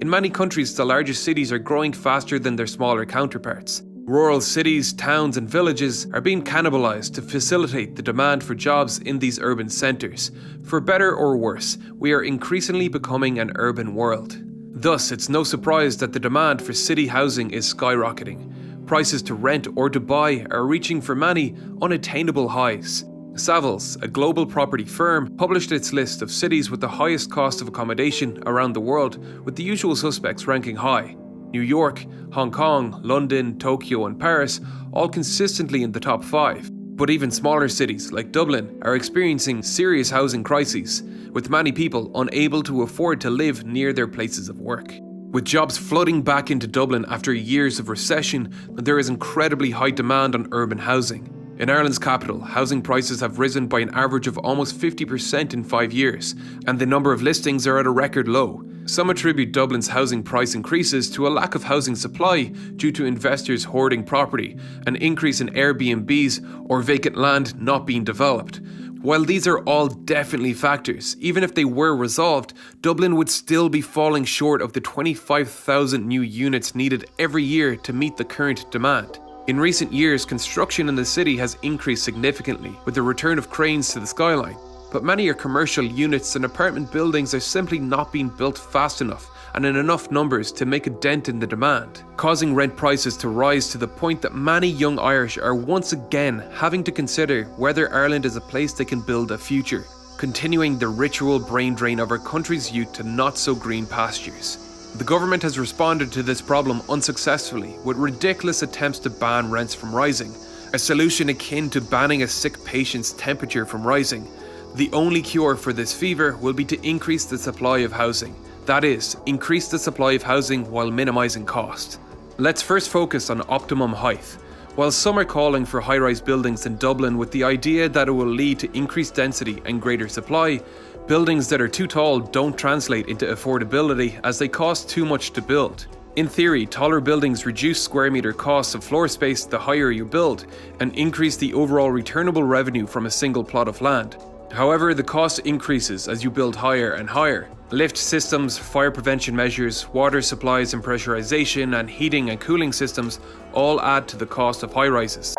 In many countries, the largest cities are growing faster than their smaller counterparts. Rural cities, towns and villages are being cannibalized to facilitate the demand for jobs in these urban centres. For better or worse, we are increasingly becoming an urban world. Thus, it's no surprise that the demand for city housing is skyrocketing. Prices to rent or to buy are reaching for many unattainable highs. Savills, a global property firm, published its list of cities with the highest cost of accommodation around the world, with the usual suspects ranking high. New York, Hong Kong, London, Tokyo and Paris all consistently in the top 5. But even smaller cities like Dublin are experiencing serious housing crises, with many people unable to afford to live near their places of work. With jobs flooding back into Dublin after years of recession, there is incredibly high demand on urban housing. In Ireland's capital, housing prices have risen by an average of almost 50% in 5 years, and the number of listings are at a record low. Some attribute Dublin's housing price increases to a lack of housing supply due to investors hoarding property, an increase in Airbnbs or vacant land not being developed. While these are all definitely factors, even if they were resolved, Dublin would still be falling short of the 25,000 new units needed every year to meet the current demand. In recent years, construction in the city has increased significantly with the return of cranes to the skyline. But many are commercial units and apartment buildings are simply not being built fast enough and in enough numbers to make a dent in the demand, causing rent prices to rise to the point that many young Irish are once again having to consider whether Ireland is a place they can build a future, continuing the ritual brain drain of our country's youth to not so green pastures. The government has responded to this problem unsuccessfully with ridiculous attempts to ban rents from rising, a solution akin to banning a sick patient's temperature from rising. The only cure for this fever will be to increase the supply of housing. That is, increase the supply of housing while minimizing cost. Let's first focus on optimum height. While some are calling for high-rise buildings in Dublin with the idea that it will lead to increased density and greater supply, buildings that are too tall don't translate into affordability as they cost too much to build. In theory, taller buildings reduce square metre costs of floor space the higher you build and increase the overall returnable revenue from a single plot of land. However, the cost increases as you build higher and higher. Lift systems, fire prevention measures, water supplies and pressurization, and heating and cooling systems all add to the cost of high-rises.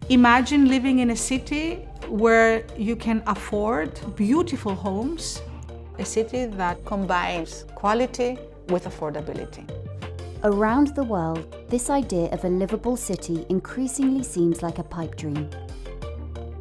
Imagine living in a city where you can afford beautiful homes, a city that combines quality with affordability. Around the world, this idea of a livable city increasingly seems like a pipe dream.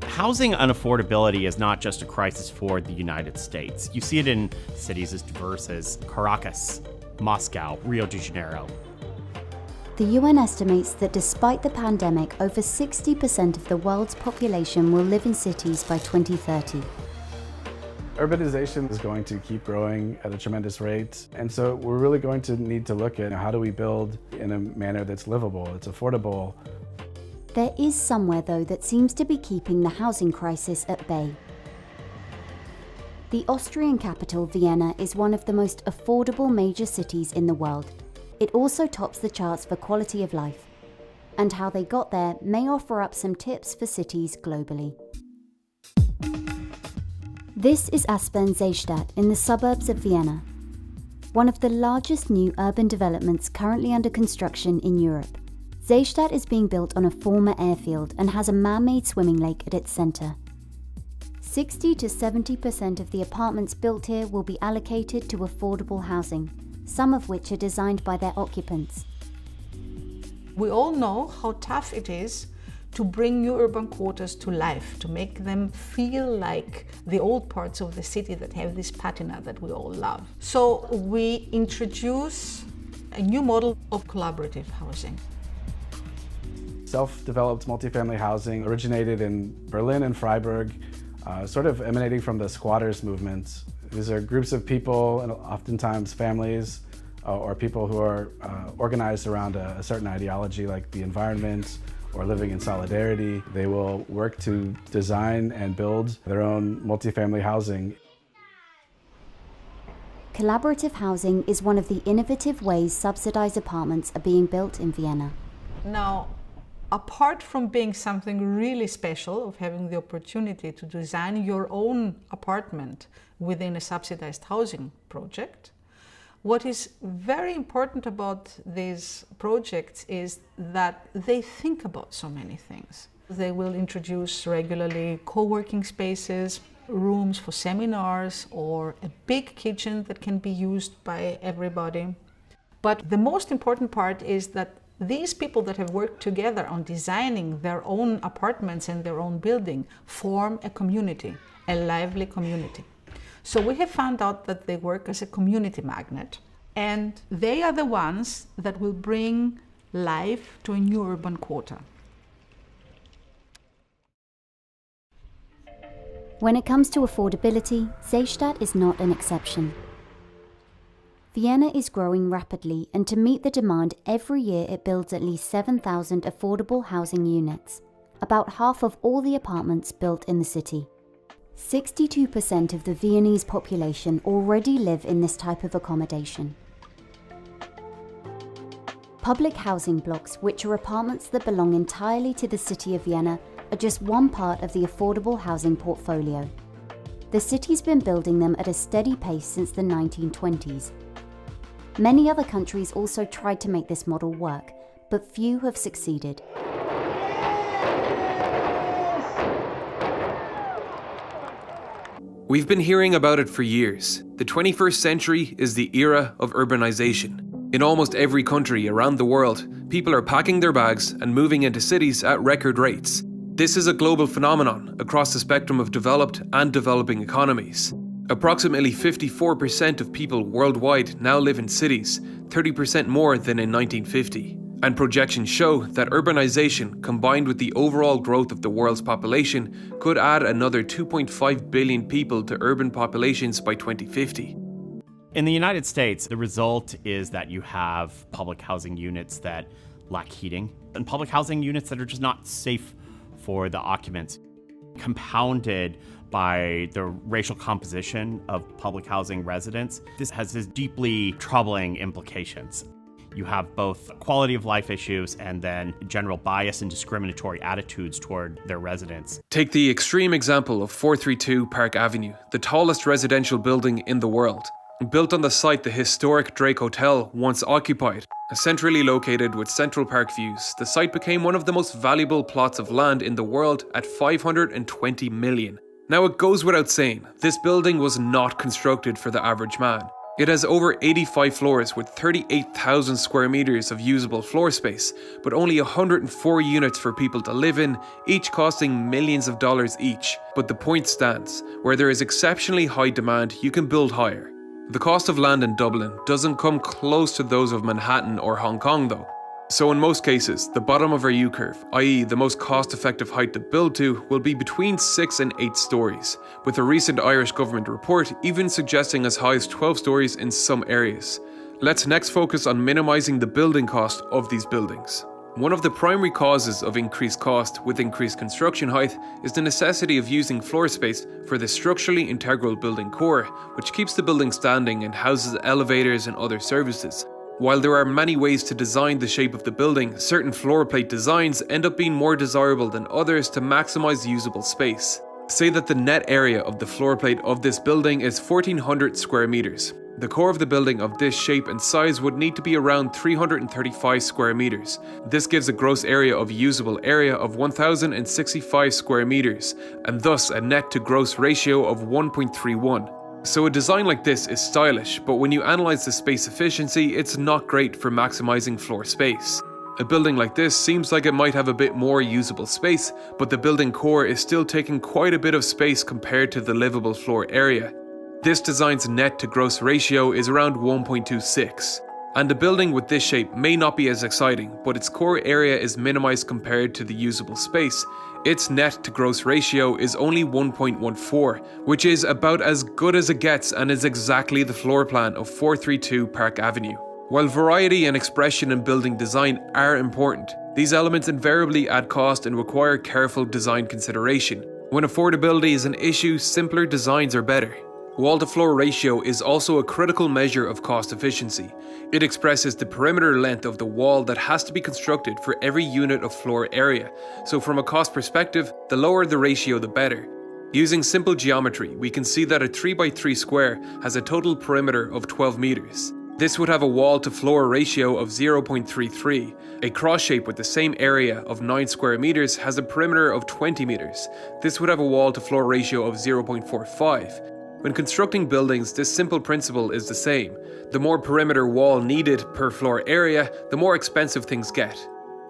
Housing unaffordability is not just a crisis for the United States. You see it in cities as diverse as Caracas, Moscow, Rio de Janeiro. The UN estimates that despite the pandemic, over 60% of the world's population will live in cities by 2030. Urbanization is going to keep growing at a tremendous rate, and so we're really going to need to look at how do we build in a manner that's livable, it's affordable. There is somewhere, though, that seems to be keeping the housing crisis at bay. The Austrian capital, Vienna, is one of the most affordable major cities in the world. It also tops the charts for quality of life. And how they got there may offer up some tips for cities globally. This is Aspern-Seestadt in the suburbs of Vienna, one of the largest new urban developments currently under construction in Europe. Seestadt is being built on a former airfield and has a man-made swimming lake at its centre. 60 to 70% of the apartments built here will be allocated to affordable housing, some of which are designed by their occupants. We all know how tough it is to bring new urban quarters to life, to make them feel like the old parts of the city that have this patina that we all love. So we introduce a new model of collaborative housing. Self-developed multifamily housing originated in Berlin and Freiburg, sort of emanating from the squatters movement. These are groups of people, and oftentimes families, or people who are organized around a certain ideology like the environment, or living in solidarity. They will work to design and build their own multifamily housing. Collaborative housing is one of the innovative ways subsidized apartments are being built in Vienna. Now, apart from being something really special, of having the opportunity to design your own apartment within a subsidized housing project, what is very important about these projects is that they think about so many things. They will introduce regularly co-working spaces, rooms for seminars, or a big kitchen that can be used by everybody. But the most important part is that these people that have worked together on designing their own apartments and their own building form a community, a lively community. So we have found out that they work as a community magnet, and they are the ones that will bring life to a new urban quarter. When it comes to affordability, Seestadt is not an exception. Vienna is growing rapidly, and to meet the demand, every year it builds at least 7,000 affordable housing units, about half of all the apartments built in the city. 62% of the Viennese population already live in this type of accommodation. Public housing blocks, which are apartments that belong entirely to the city of Vienna, are just one part of the affordable housing portfolio. The city's been building them at a steady pace since the 1920s. Many other countries also tried to make this model work, but few have succeeded. We've been hearing about it for years. The 21st century is the era of urbanization. In almost every country around the world, people are packing their bags and moving into cities at record rates. This is a global phenomenon across the spectrum of developed and developing economies. Approximately 54% of people worldwide now live in cities, 30% more than in 1950. And projections show that urbanization, combined with the overall growth of the world's population, could add another 2.5 billion people to urban populations by 2050. In the United States, the result is that you have public housing units that lack heating and public housing units that are just not safe for the occupants, compounded by the racial composition of public housing residents. This has deeply troubling implications. You have both quality of life issues and then general bias and discriminatory attitudes toward their residents. Take the extreme example of 432 Park Avenue, the tallest residential building in the world. Built on the site the historic Drake Hotel once occupied, centrally located with Central Park views, the site became one of the most valuable plots of land in the world at $520 million. Now it goes without saying, this building was not constructed for the average man. It has over 85 floors with 38,000 square meters of usable floor space, but only 104 units for people to live in, each costing millions of dollars each. But the point stands, where there is exceptionally high demand, you can build higher. The cost of land in Dublin doesn't come close to those of Manhattan or Hong Kong though. So in most cases, the bottom of our U-curve, i.e. the most cost-effective height to build to, will be between 6 and 8 stories, with a recent Irish government report even suggesting as high as 12 stories in some areas. Let's next focus on minimising the building cost of these buildings. One of the primary causes of increased cost with increased construction height is the necessity of using floor space for the structurally integral building core, which keeps the building standing and houses elevators and other services. While there are many ways to design the shape of the building, certain floor plate designs end up being more desirable than others to maximize usable space. Say that the net area of the floor plate of this building is 1,400 square meters. The core of the building of this shape and size would need to be around 335 square meters. This gives a gross area of usable area of 1,065 square meters, and thus a net to gross ratio of 1.31. So a design like this is stylish, but when you analyze the space efficiency, it's not great for maximizing floor space. A building like this seems like it might have a bit more usable space, but the building core is still taking quite a bit of space compared to the livable floor area. This design's net to gross ratio is around 1.26. And a building with this shape may not be as exciting, but its core area is minimized compared to the usable space. Its net to gross ratio is only 1.14, which is about as good as it gets and is exactly the floor plan of 432 Park Avenue. While variety and expression in building design are important, these elements invariably add cost and require careful design consideration. When affordability is an issue, simpler designs are better. Wall-to-floor ratio is also a critical measure of cost efficiency. It expresses the perimeter length of the wall that has to be constructed for every unit of floor area. So from a cost perspective, the lower the ratio, the better. Using simple geometry, we can see that a 3x3 square has a total perimeter of 12 meters. This would have a wall-to-floor ratio of 0.33. A cross shape with the same area of 9 square meters has a perimeter of 20 meters. This would have a wall-to-floor ratio of 0.45. When constructing buildings, this simple principle is the same. The more perimeter wall needed per floor area, the more expensive things get.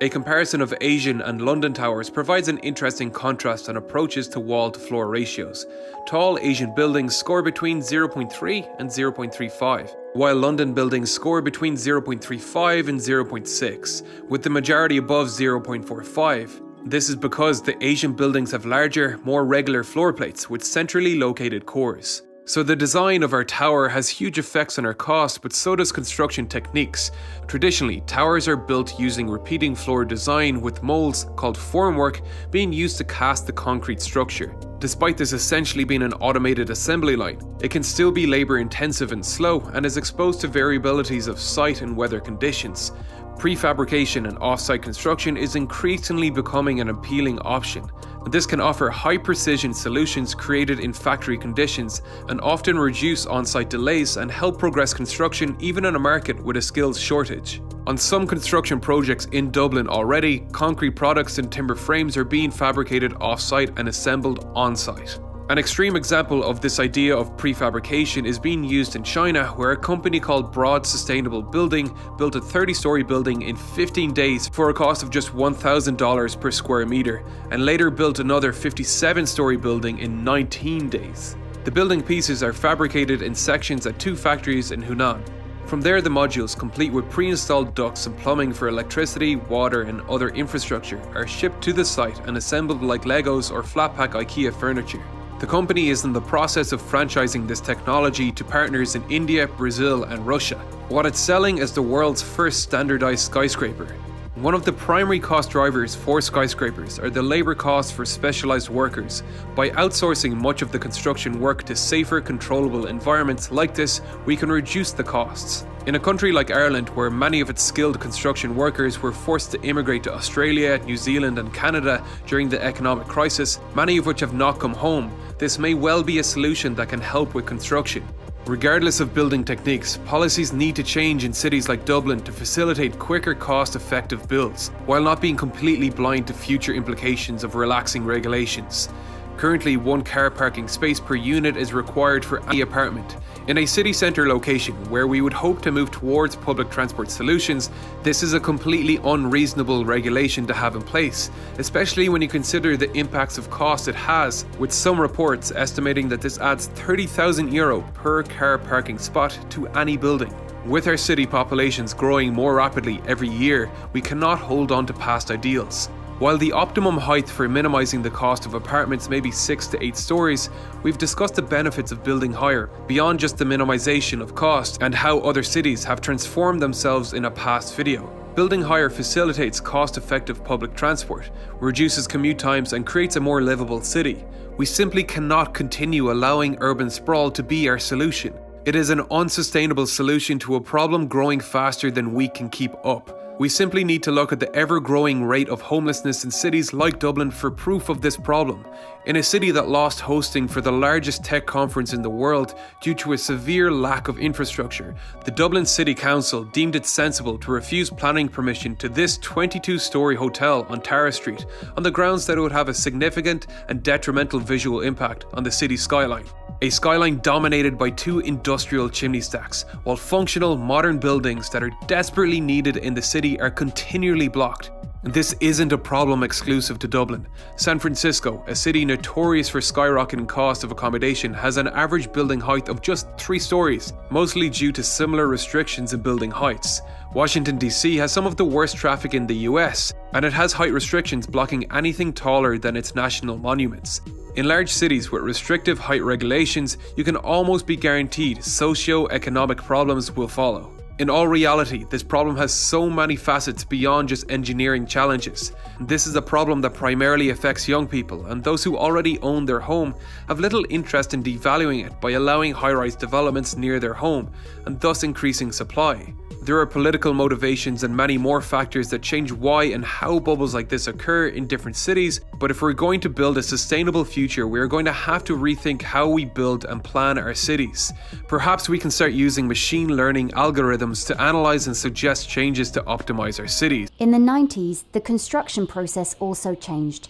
A comparison of Asian and London towers provides an interesting contrast on approaches to wall-to-floor ratios. Tall Asian buildings score between 0.3 and 0.35, while London buildings score between 0.35 and 0.6, with the majority above 0.45. This is because the Asian buildings have larger, more regular floor plates with centrally located cores. So the design of our tower has huge effects on our cost, but so does construction techniques. Traditionally, towers are built using repeating floor design with molds called formwork being used to cast the concrete structure. Despite this essentially being an automated assembly line, it can still be labor intensive and slow and is exposed to variabilities of site and weather conditions. Prefabrication and off-site construction is increasingly becoming an appealing option. This can offer high-precision solutions created in factory conditions and often reduce on-site delays and help progress construction even in a market with a skills shortage. On some construction projects in Dublin already, concrete products and timber frames are being fabricated off-site and assembled on-site. An extreme example of this idea of prefabrication is being used in China, where a company called Broad Sustainable Building built a 30-story building in 15 days for a cost of just $1,000 per square meter, and later built another 57-story building in 19 days. The building pieces are fabricated in sections at 2 factories in Hunan. From there, the modules, complete with pre-installed ducts and plumbing for electricity, water and other infrastructure, are shipped to the site and assembled like Legos or flat-pack IKEA furniture. The company is in the process of franchising this technology to partners in India, Brazil and Russia. What it's selling is the world's first standardized skyscraper. One of the primary cost drivers for skyscrapers are the labor costs for specialized workers. By outsourcing much of the construction work to safer, controllable environments like this, we can reduce the costs. In a country like Ireland, where many of its skilled construction workers were forced to immigrate to Australia, New Zealand and Canada during the economic crisis, many of which have not come home, this may well be a solution that can help with construction. Regardless of building techniques, policies need to change in cities like Dublin to facilitate quicker, cost-effective builds, while not being completely blind to future implications of relaxing regulations. Currently, 1 car parking space per unit is required for any apartment. In a city centre location where we would hope to move towards public transport solutions, this is a completely unreasonable regulation to have in place, especially when you consider the impacts of cost it has, with some reports estimating that this adds €30,000 per car parking spot to any building. With our city populations growing more rapidly every year, we cannot hold on to past ideals. While the optimum height for minimising the cost of apartments may be 6 to 8 stories, we've discussed the benefits of building higher, beyond just the minimisation of cost, and how other cities have transformed themselves in a past video. Building higher facilitates cost-effective public transport, reduces commute times and creates a more livable city. We simply cannot continue allowing urban sprawl to be our solution. It is an unsustainable solution to a problem growing faster than we can keep up. We simply need to look at the ever-growing rate of homelessness in cities like Dublin for proof of this problem. In a city that lost hosting for the largest tech conference in the world due to a severe lack of infrastructure, the Dublin City Council deemed it sensible to refuse planning permission to this 22-storey hotel on Tara Street on the grounds that it would have a significant and detrimental visual impact on the city skyline. A skyline dominated by 2 industrial chimney stacks, while functional, modern buildings that are desperately needed in the city are continually blocked. This isn't a problem exclusive to Dublin. San Francisco, a city notorious for skyrocketing cost of accommodation, has an average building height of just 3 stories, mostly due to similar restrictions in building heights. Washington DC has some of the worst traffic in the US, and it has height restrictions blocking anything taller than its national monuments. In large cities with restrictive height regulations, you can almost be guaranteed socio-economic problems will follow. In all reality, this problem has so many facets beyond just engineering challenges. This is a problem that primarily affects young people, and those who already own their home have little interest in devaluing it by allowing high-rise developments near their home, and thus increasing supply. There are political motivations and many more factors that change why and how bubbles like this occur in different cities, but if we're going to build a sustainable future, we're going to have to rethink how we build and plan our cities. Perhaps we can start using machine learning algorithms to analyze and suggest changes to optimize our cities. In the 90s, the construction process also changed.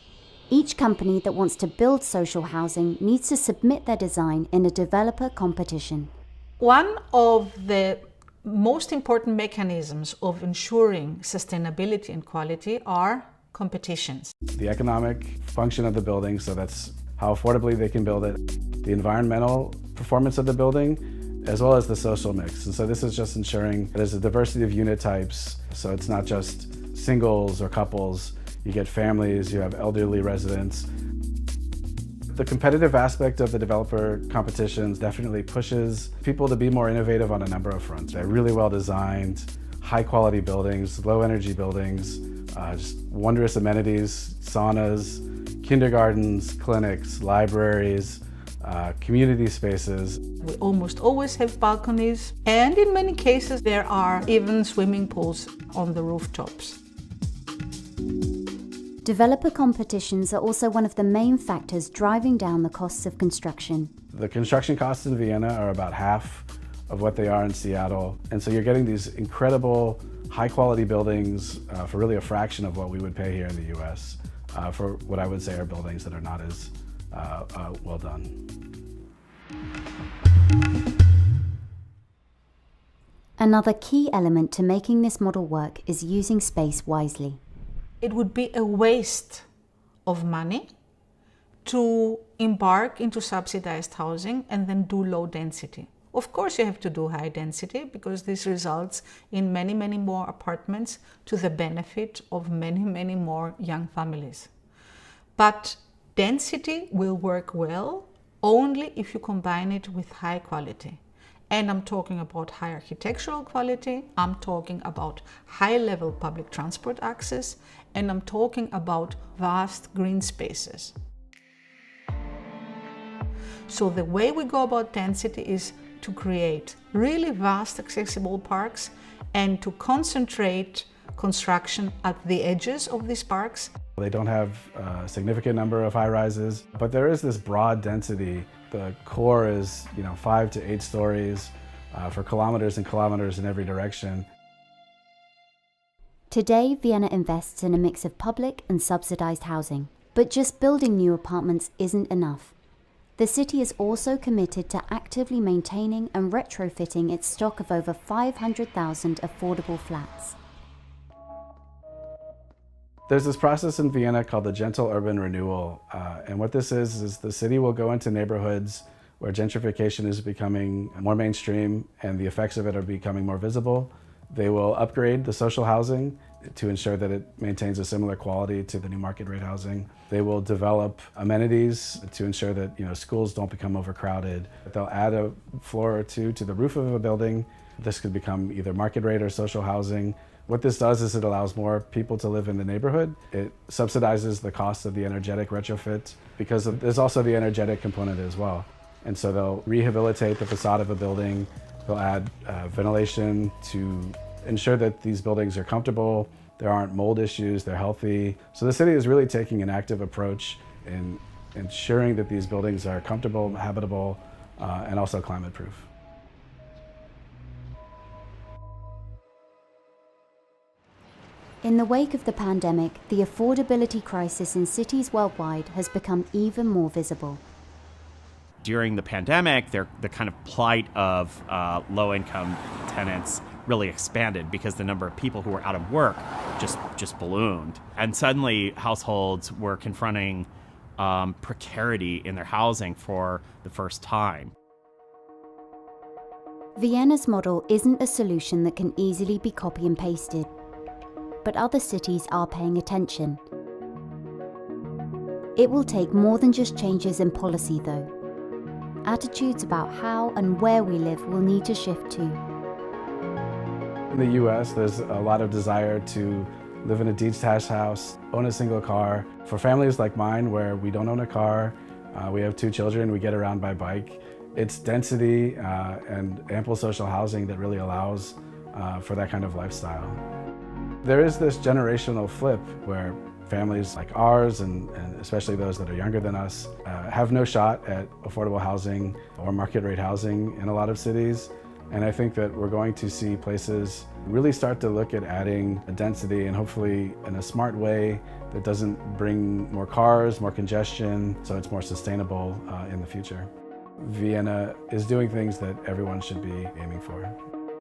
Each company that wants to build social housing needs to submit their design in a developer competition. One of the most important mechanisms of ensuring sustainability and quality are competitions. The economic function of the building, so that's how affordably they can build it, the environmental performance of the building, as well as the social mix. And so this is just ensuring there's a diversity of unit types, so it's not just singles or couples. You get families, you have elderly residents. The competitive aspect of the developer competitions definitely pushes people to be more innovative on a number of fronts. They're really well designed, high quality buildings, low energy buildings, just wondrous amenities, saunas, kindergartens, clinics, libraries, community spaces. We almost always have balconies, and in many cases there are even swimming pools on the rooftops. Developer competitions are also one of the main factors driving down the costs of construction. The construction costs in Vienna are about half of what they are in Seattle. And so you're getting these incredible high quality buildings for really a fraction of what we would pay here in the US for what I would say are buildings that are not as well done. Another key element to making this model work is using space wisely. It would be a waste of money to embark into subsidized housing and then do low density. Of course you have to do high density because this results in many, many more apartments to the benefit of many, many more young families. But density will work well only if you combine it with high quality. And I'm talking about high architectural quality, I'm talking about high-level public transport access, and I'm talking about vast green spaces. So the way we go about density is to create really vast accessible parks and to concentrate construction at the edges of these parks. They don't have a significant number of high-rises, but there is this broad density. The core is 5 to 8 stories for kilometers and kilometers in every direction. Today, Vienna invests in a mix of public and subsidized housing. But just building new apartments isn't enough. The city is also committed to actively maintaining and retrofitting its stock of over 500,000 affordable flats. There's this process in Vienna called the gentle urban renewal. And what this is the city will go into neighborhoods where gentrification is becoming more mainstream and the effects of it are becoming more visible. They will upgrade the social housing to ensure that it maintains a similar quality to the new market rate housing. They will develop amenities to ensure that schools don't become overcrowded. They'll add a floor or two to the roof of a building. This could become either market rate or social housing. What this does is it allows more people to live in the neighborhood. It subsidizes the cost of the energetic retrofit because there's also the energetic component as well. And so they'll rehabilitate the facade of a building. They'll add ventilation to ensure that these buildings are comfortable, there aren't mold issues, they're healthy. So the city is really taking an active approach in ensuring that these buildings are comfortable, habitable, and also climate proof. In the wake of the pandemic, the affordability crisis in cities worldwide has become even more visible. During the pandemic, the kind of plight of low-income tenants really expanded because the number of people who were out of work just ballooned. And suddenly, households were confronting precarity in their housing for the first time. Vienna's model isn't a solution that can easily be copy and pasted, but other cities are paying attention. It will take more than just changes in policy, though. Attitudes about how and where we live will need to shift too. In the US, there's a lot of desire to live in a detached house, own a single car. For families like mine, where we don't own a car, we have 2 children, we get around by bike, it's density and ample social housing that really allows for that kind of lifestyle. There is this generational flip where families like ours, and especially those that are younger than us, have no shot at affordable housing or market rate housing in a lot of cities. And I think that we're going to see places really start to look at adding a density, and hopefully in a smart way that doesn't bring more cars, more congestion, so it's more sustainable in the future. Vienna is doing things that everyone should be aiming for.